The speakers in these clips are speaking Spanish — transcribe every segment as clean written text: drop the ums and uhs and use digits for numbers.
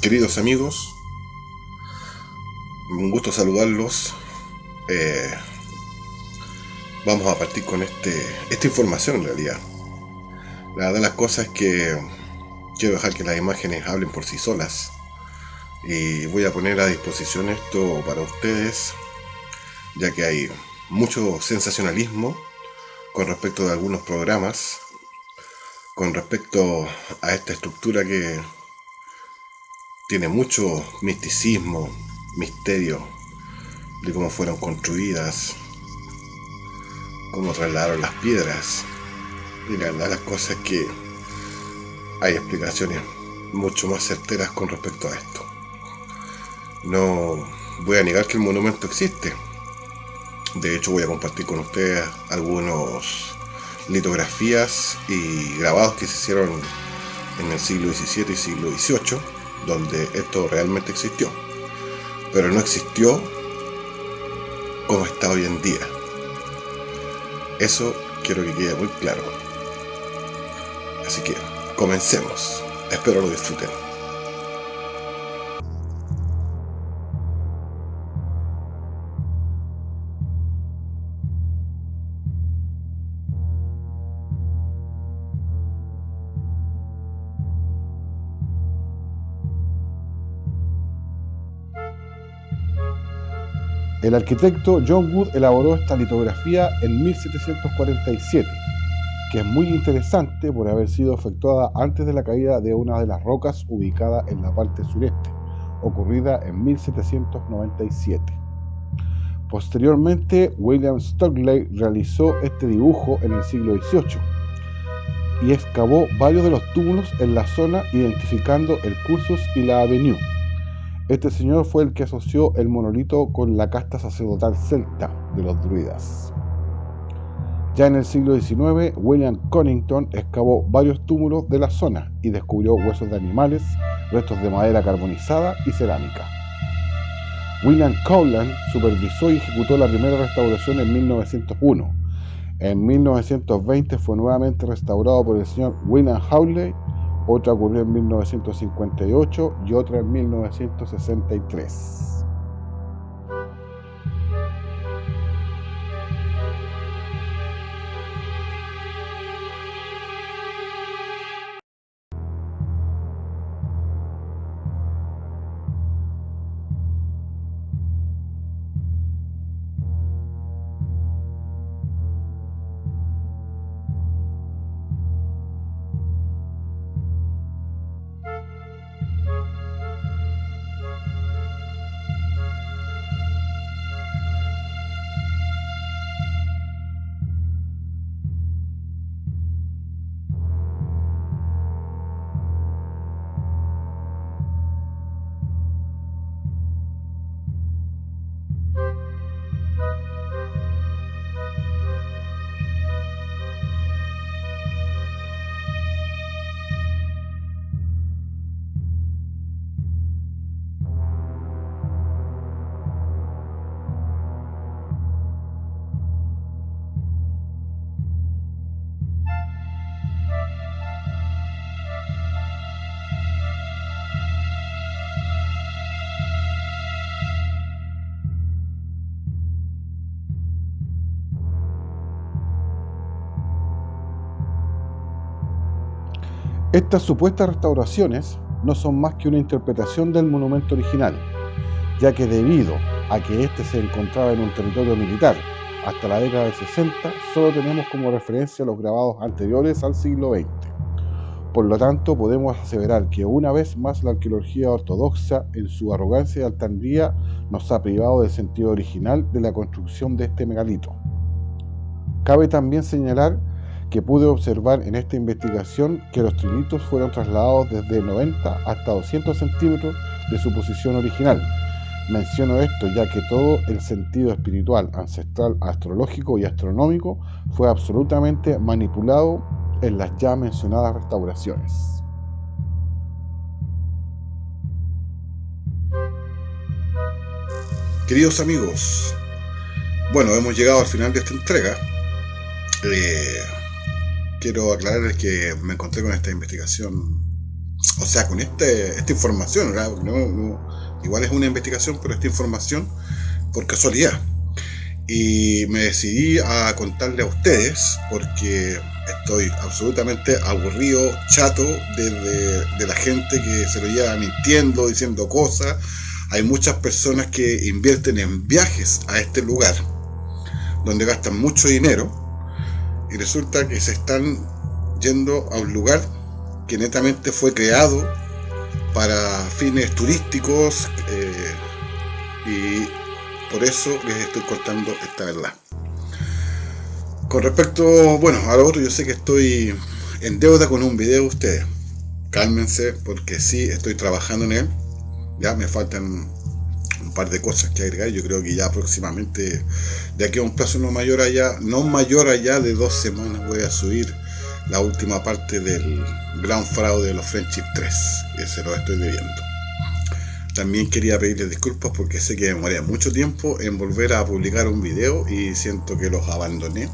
Queridos amigos, un gusto saludarlos. Eh, Vamos a partir con esta información en realidad. La verdad de las cosas es que quiero dejar que las imágenes hablen por sí solas. Y voy a poner a disposición esto para ustedes, ya que hay mucho sensacionalismo con respecto de algunos programas, con respecto a esta estructura que tiene mucho misticismo, misterio de cómo fueron construidas, cómo trasladaron las piedras. Y la verdad las cosas es que hay explicaciones mucho más certeras con respecto a esto. No voy a negar que el monumento existe. De hecho voy a compartir con ustedes algunos litografías y grabados que se hicieron en el siglo XVII y siglo XVIII, donde esto realmente existió. Pero no existió como está hoy en día. Eso quiero que quede muy claro. Así que comencemos. Espero lo disfruten. El arquitecto John Wood elaboró esta litografía en 1747, que es muy interesante por haber sido efectuada antes de la caída de una de las rocas ubicada en la parte sureste, ocurrida en 1797. Posteriormente, William Stockley realizó este dibujo en el siglo XVIII y excavó varios de los túmulos en la zona, identificando el cursus y la avenue. Este señor fue el que asoció el monolito con la casta sacerdotal celta de los druidas. Ya en el siglo XIX, William Conington excavó varios túmulos de la zona y descubrió huesos de animales, restos de madera carbonizada y cerámica. William Cowland supervisó y ejecutó la primera restauración en 1901. En 1920 fue nuevamente restaurado por el señor William Hawley. Otra ocurrió en 1958 y otra en 1963. Estas supuestas restauraciones no son más que una interpretación del monumento original, ya que debido a que éste se encontraba en un territorio militar hasta la década del 60, solo tenemos como referencia los grabados anteriores al siglo XX. Por lo tanto, podemos aseverar que una vez más la arqueología ortodoxa, en su arrogancia y altanería, nos ha privado del sentido original de la construcción de este megalito. Cabe también señalar que pude observar en esta investigación que los trilitos fueron trasladados desde 90 hasta 200 centímetros de su posición original. Menciono esto ya que todo el sentido espiritual, ancestral, astrológico y astronómico fue absolutamente manipulado en las ya mencionadas restauraciones. Queridos amigos, bueno, hemos llegado al final de esta entrega. Quiero aclararles que me encontré con esta investigación o sea, con esta información, ¿verdad? Igual es una investigación, pero esta información por casualidad. Y me decidí a contarle a ustedes porque estoy absolutamente aburrido, chato de la gente que se lo lleva mintiendo, diciendo cosas. Hay muchas personas que invierten en viajes a este lugar, donde gastan mucho dinero, y resulta que se están yendo a un lugar que netamente fue creado para fines turísticos, y por eso les estoy contando esta verdad. Con respecto, bueno, a lo otro, yo sé que estoy en deuda con un video de ustedes. Cálmense, porque sí estoy trabajando en él. Ya me faltan un par de cosas que agregar. Yo creo que ya próximamente, de aquí a un plazo no mayor allá de 2 semanas, voy a subir la última parte del gran fraude de los Friendship 3, que se lo estoy debiendo. También quería pedirles disculpas porque sé que demoré mucho tiempo en volver a publicar un video y siento que los abandoné.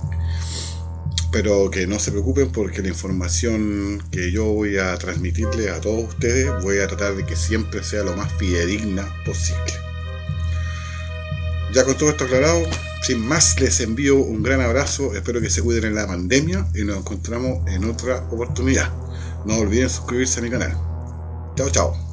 Pero que no se preocupen porque la información que yo voy a transmitirle a todos ustedes voy a tratar de que siempre sea lo más fidedigna posible. Ya con todo esto aclarado, sin más les envío un gran abrazo, espero que se cuiden en la pandemia y nos encontramos en otra oportunidad. No olviden suscribirse a mi canal. Chao, chao.